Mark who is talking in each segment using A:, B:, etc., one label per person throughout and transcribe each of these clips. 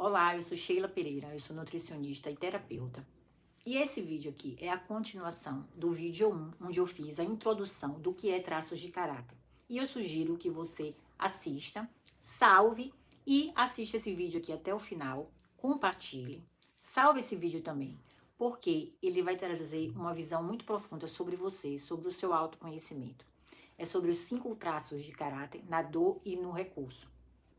A: Olá, eu sou Sheila Pereira, eu sou nutricionista e terapeuta. E esse vídeo aqui é a continuação do vídeo 1, onde eu fiz a introdução do que é traços de caráter. E eu sugiro que você assista, salve e assista esse vídeo aqui até o final, compartilhe, salve esse vídeo também, porque ele vai trazer uma visão muito profunda sobre você, sobre o seu autoconhecimento. É sobre os 5 traços de caráter na dor e no recurso.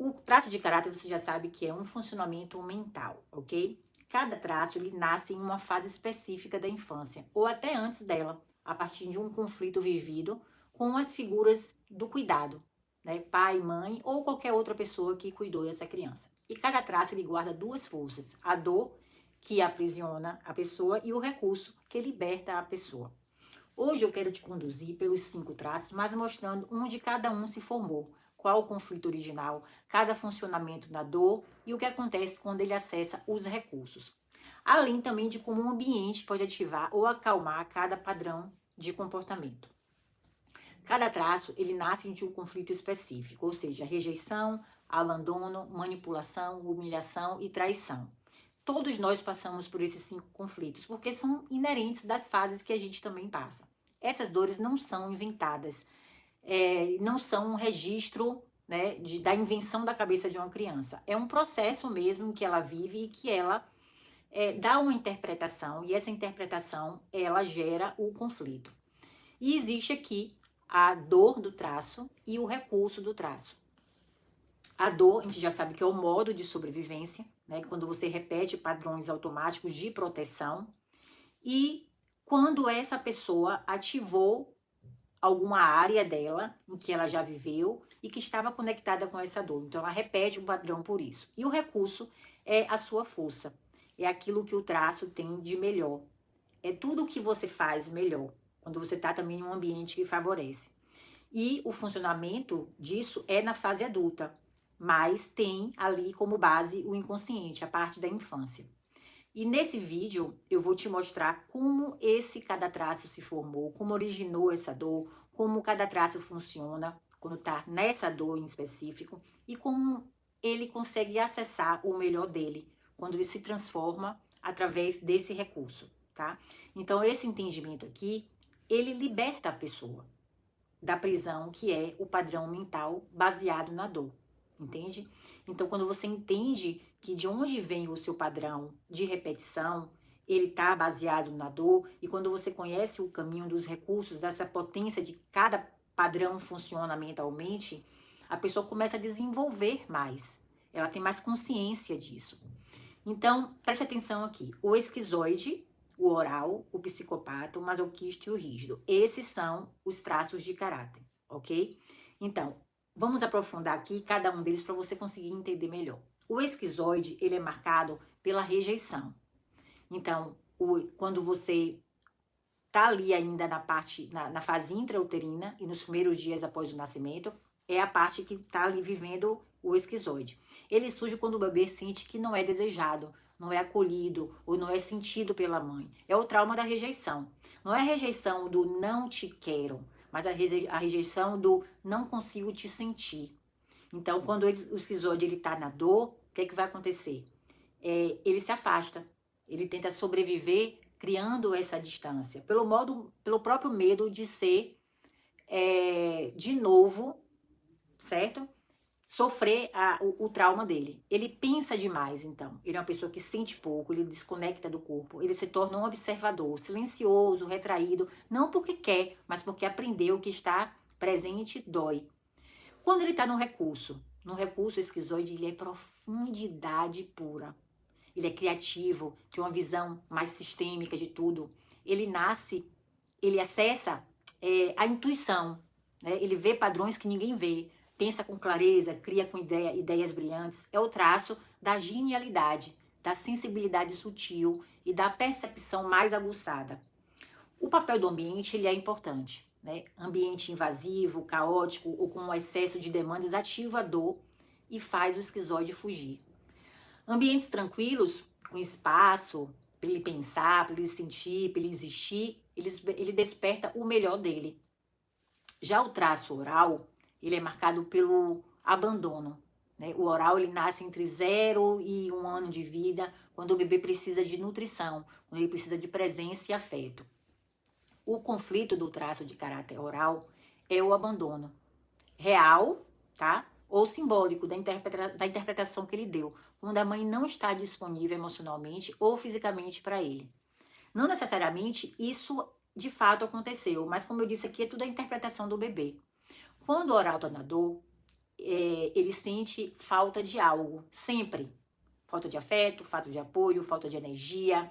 A: O traço de caráter você já sabe que é um funcionamento mental, ok? Cada traço ele nasce em uma fase específica da infância, ou até antes dela, a partir de um conflito vivido com as figuras do cuidado, né? Pai, mãe ou qualquer outra pessoa que cuidou dessa criança. E cada traço ele guarda 2 forças, a dor, que aprisiona a pessoa, e o recurso, que liberta a pessoa. Hoje eu quero te conduzir pelos 5 traços, mas mostrando onde cada um se formou, qual o conflito original, cada funcionamento da dor e o que acontece quando ele acessa os recursos. Além também de como o ambiente pode ativar ou acalmar cada padrão de comportamento. Cada traço, ele nasce de um conflito específico, ou seja, rejeição, abandono, manipulação, humilhação e traição. Todos nós passamos por esses 5 conflitos, porque são inerentes das fases que a gente também passa. Essas dores não são inventadas, não são um registro, né, da invenção da cabeça de uma criança. É um processo mesmo que ela vive e que ela dá uma interpretação, e essa interpretação, ela gera o conflito. E existe aqui a dor do traço e o recurso do traço. A dor, a gente já sabe que é o modo de sobrevivência, né, quando você repete padrões automáticos de proteção, e quando essa pessoa ativou alguma área dela em que ela já viveu e que estava conectada com essa dor. Então, ela repete o padrão por isso. E o recurso é a sua força. É aquilo que o traço tem de melhor. É tudo o que você faz melhor, quando você está também em um ambiente que favorece. E o funcionamento disso é na fase adulta, mas tem ali como base o inconsciente, a parte da infância. E nesse vídeo eu vou te mostrar como cada traço se formou, como originou essa dor, como cada traço funciona quando tá nessa dor em específico e como ele consegue acessar o melhor dele quando ele se transforma através desse recurso, tá? Então esse entendimento aqui, ele liberta a pessoa da prisão que é o padrão mental baseado na dor. Entende? Então, quando você entende que de onde vem o seu padrão de repetição, ele está baseado na dor, e quando você conhece o caminho dos recursos, dessa potência de cada padrão funciona mentalmente, a pessoa começa a desenvolver mais. Ela tem mais consciência disso. Então, preste atenção aqui. O esquizoide, o oral, o psicopata, o masoquista e o rígido. Esses são os traços de caráter, ok? Então, vamos aprofundar aqui cada um deles para você conseguir entender melhor. O esquizoide, ele é marcado pela rejeição. Então, quando você tá ali ainda na fase intrauterina e nos primeiros dias após o nascimento, é a parte que tá ali vivendo o esquizoide. Ele surge quando o bebê sente que não é desejado, não é acolhido ou não é sentido pela mãe. É o trauma da rejeição. Não é a rejeição do não te quero, mas a rejeição do não consigo te sentir. Então, quando o esquizoide ele tá na dor, o que é que vai acontecer? Ele se afasta, ele tenta sobreviver criando essa distância, pelo próprio medo de ser de novo, certo? Sofrer o trauma dele. Ele pensa demais, então. Ele é uma pessoa que sente pouco, ele desconecta do corpo, ele se torna um observador, silencioso, retraído, não porque quer, mas porque aprendeu que estar presente dói. Quando ele está no recurso esquizoide, ele é profundidade pura. Ele é criativo, tem uma visão mais sistêmica de tudo. Ele acessa a intuição, né? Ele vê padrões que ninguém vê, pensa com clareza, cria com ideias brilhantes. É o traço da genialidade, da sensibilidade sutil e da percepção mais aguçada. O papel do ambiente, ele é importante, né? Ambiente invasivo, caótico ou com um excesso de demandas ativa a dor e faz o esquizoide fugir. Ambientes tranquilos, com espaço para ele pensar, para ele sentir, para ele existir, ele desperta o melhor dele. Já o traço oral, ele é marcado pelo abandono, né? O oral, ele nasce entre 0 e 1 ano de vida, quando o bebê precisa de nutrição, quando ele precisa de presença e afeto. O conflito do traço de caráter oral é o abandono real, tá? Ou simbólico da interpretação que ele deu, quando a mãe não está disponível emocionalmente ou fisicamente para ele. Não necessariamente isso de fato aconteceu, mas como eu disse aqui, é tudo a interpretação do bebê. Quando o oral está na dor, ele sente falta de algo, sempre. Falta de afeto, falta de apoio, falta de energia.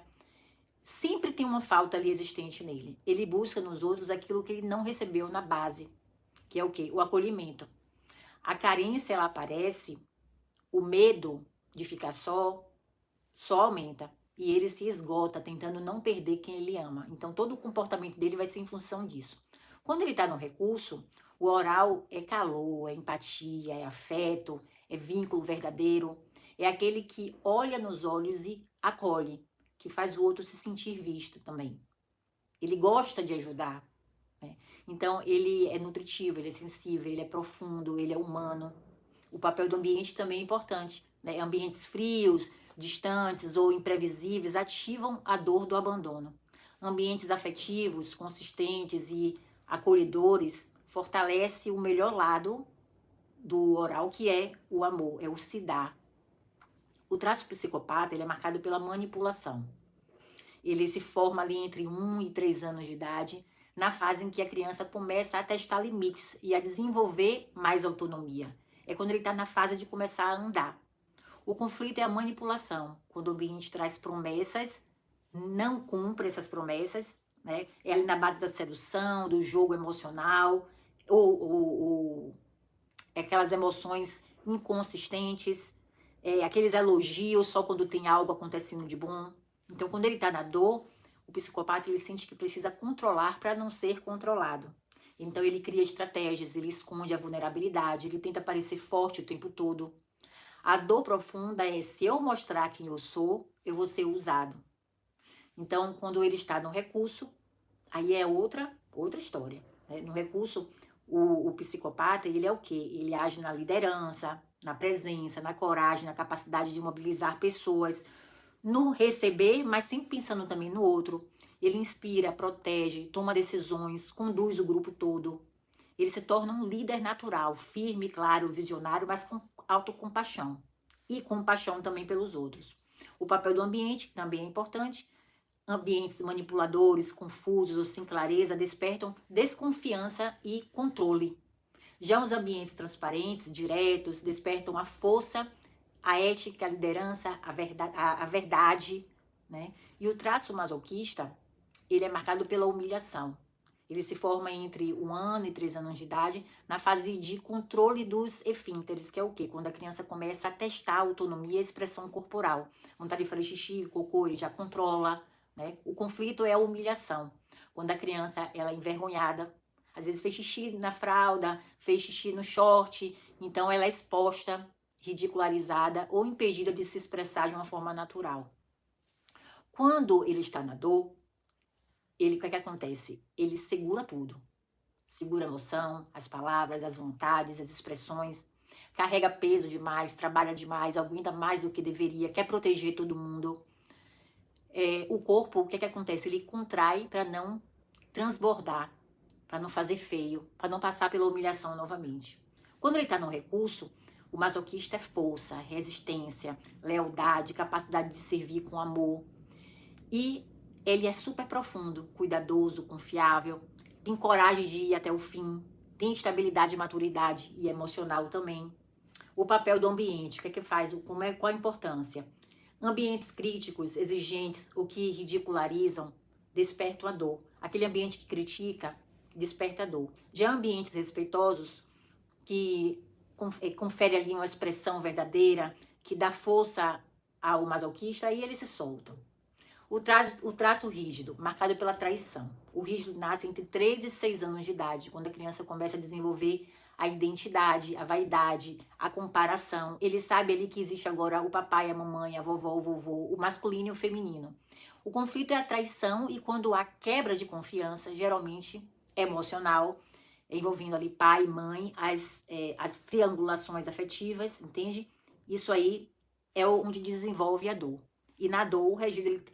A: Sempre tem uma falta ali existente nele. Ele busca nos outros aquilo que ele não recebeu na base, que é o quê? O acolhimento. A carência, ela aparece, o medo de ficar só aumenta. E ele se esgota tentando não perder quem ele ama. Então todo o comportamento dele vai ser em função disso. Quando ele está no recurso, o oral é calor, é empatia, é afeto, é vínculo verdadeiro. É aquele que olha nos olhos e acolhe, que faz o outro se sentir visto também. Ele gosta de ajudar, né? Então ele é nutritivo, ele é sensível, ele é profundo, ele é humano. O papel do ambiente também é importante, né? Ambientes frios, distantes ou imprevisíveis ativam a dor do abandono. Ambientes afetivos, consistentes e acolhedores fortalece o melhor lado do oral, que é o amor, é o se dar. O traço psicopata, ele é marcado pela manipulação. Ele se forma ali entre 1 e 3 anos de idade, na fase em que a criança começa a testar limites e a desenvolver mais autonomia. É quando ele está na fase de começar a andar. O conflito é a manipulação, quando o ambiente traz promessas, não cumpre essas promessas, né? É ali na base da sedução, do jogo emocional, ou aquelas emoções inconsistentes, aqueles elogios só quando tem algo acontecendo de bom. Então, quando ele está na dor, o psicopata ele sente que precisa controlar para não ser controlado. Então, ele cria estratégias, ele esconde a vulnerabilidade, ele tenta parecer forte o tempo todo. A dor profunda é: se eu mostrar quem eu sou, eu vou ser usado. Então, quando ele está no recurso, aí é outra história, né? No recurso, o psicopata, ele é o quê? Ele age na liderança, na presença, na coragem, na capacidade de mobilizar pessoas, no receber, mas sempre pensando também no outro. Ele inspira, protege, toma decisões, conduz o grupo todo. Ele se torna um líder natural, firme, claro, visionário, mas com autocompaixão. E compaixão também pelos outros. O papel do ambiente também é importante. Ambientes manipuladores, confusos ou sem clareza despertam desconfiança e controle. Já os ambientes transparentes, diretos, despertam a força, a ética, a liderança, a verdade, né? E o traço masoquista, ele é marcado pela humilhação. Ele se forma entre 1 ano e 3 anos de idade, na fase de controle dos esfínteres, que é o quê? Quando a criança começa a testar a autonomia e a expressão corporal. Vontade de fazer xixi, cocô, ele já controla, né? O conflito é a humilhação. Quando a criança ela é envergonhada, às vezes fez xixi na fralda, fez xixi no short, então ela é exposta, ridicularizada ou impedida de se expressar de uma forma natural. Quando ele está na dor, o que acontece? Ele segura tudo. Segura a emoção, as palavras, as vontades, as expressões. Carrega peso demais, trabalha demais, aguenta mais do que deveria, quer proteger todo mundo. O corpo, o que acontece? Ele contrai para não transbordar, para não fazer feio, para não passar pela humilhação novamente. Quando ele está no recurso, o masoquista é força, resistência, lealdade, capacidade de servir com amor. E ele é super profundo, cuidadoso, confiável, tem coragem de ir até o fim, tem estabilidade, maturidade e emocional também. O papel do ambiente, o que é que faz? Qual a importância? Ambientes críticos, exigentes, ou que ridicularizam, despertam a dor. Aquele ambiente que critica, desperta a dor. Já ambientes respeitosos, que confere ali uma expressão verdadeira, que dá força ao masoquista, aí eles se soltam. O traço rígido, marcado pela traição. O rígido nasce entre 3 e 6 anos de idade, quando a criança começa a desenvolver a identidade, a vaidade, a comparação. Ele sabe ali que existe agora o papai, a mamãe, a vovó, o vovô, o masculino e o feminino. O conflito é a traição e quando há quebra de confiança, geralmente emocional, envolvendo ali pai, mãe, as triangulações afetivas, entende? Isso aí é onde desenvolve a dor. E na dor,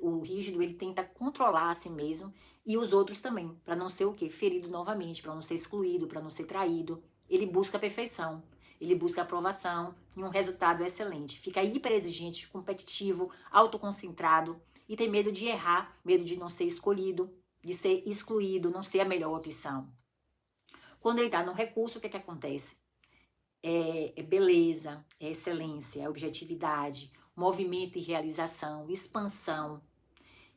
A: o rígido, ele tenta controlar a si mesmo e os outros também, para não ser o quê? Ferido novamente, para não ser excluído, para não ser traído. Ele busca a perfeição, ele busca a aprovação e um resultado excelente. Fica hiperexigente, competitivo, autoconcentrado e tem medo de errar, medo de não ser escolhido, de ser excluído, não ser a melhor opção. Quando ele está no recurso, o que acontece? É beleza, é excelência, é objetividade, movimento e realização, expansão.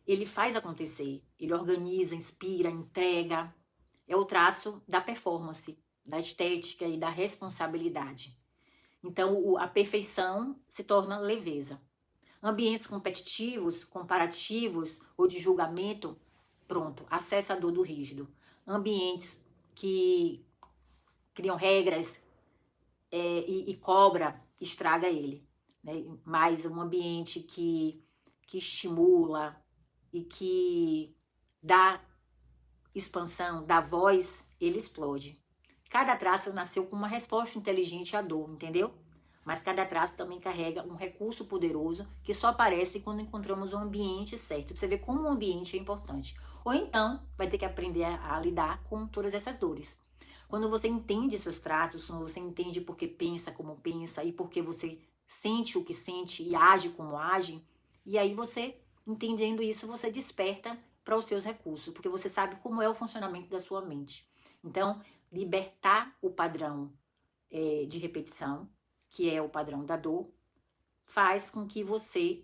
A: Ele faz acontecer, ele organiza, inspira, entrega. É o traço da performance, da estética e da responsabilidade. Então, a perfeição se torna leveza. Ambientes competitivos, comparativos ou de julgamento, pronto, acessa a dor do rígido. Ambientes que criam regras e cobra, estraga ele. Né? Mas um ambiente que estimula e que dá expansão, dá voz, ele explode. Cada traço nasceu com uma resposta inteligente à dor, entendeu? Mas cada traço também carrega um recurso poderoso que só aparece quando encontramos o ambiente certo. Você vê como o ambiente é importante. Ou então, vai ter que aprender a lidar com todas essas dores. Quando você entende seus traços, quando você entende por que pensa como pensa e por que você sente o que sente e age como age, e aí você, entendendo isso, você desperta para os seus recursos, porque você sabe como é o funcionamento da sua mente. Então, libertar o padrão de repetição, que é o padrão da dor, faz com que você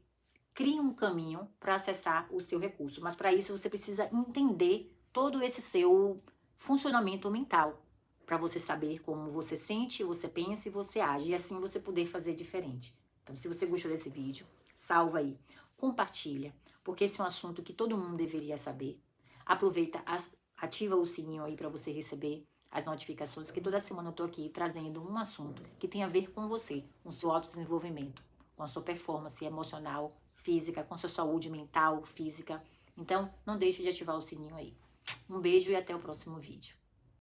A: crie um caminho para acessar o seu recurso. Mas para isso você precisa entender todo esse seu funcionamento mental, para você saber como você sente, você pensa e você age, e assim você poder fazer diferente. Então, se você gostou desse vídeo, salva aí, compartilha, porque esse é um assunto que todo mundo deveria saber. Aproveita, ativa o sininho aí para você receber as notificações, que toda semana eu tô aqui trazendo um assunto que tem a ver com você, com o seu autodesenvolvimento, com a sua performance emocional, física, com a sua saúde mental, física. Então, não deixe de ativar o sininho aí. Um beijo e até o próximo vídeo.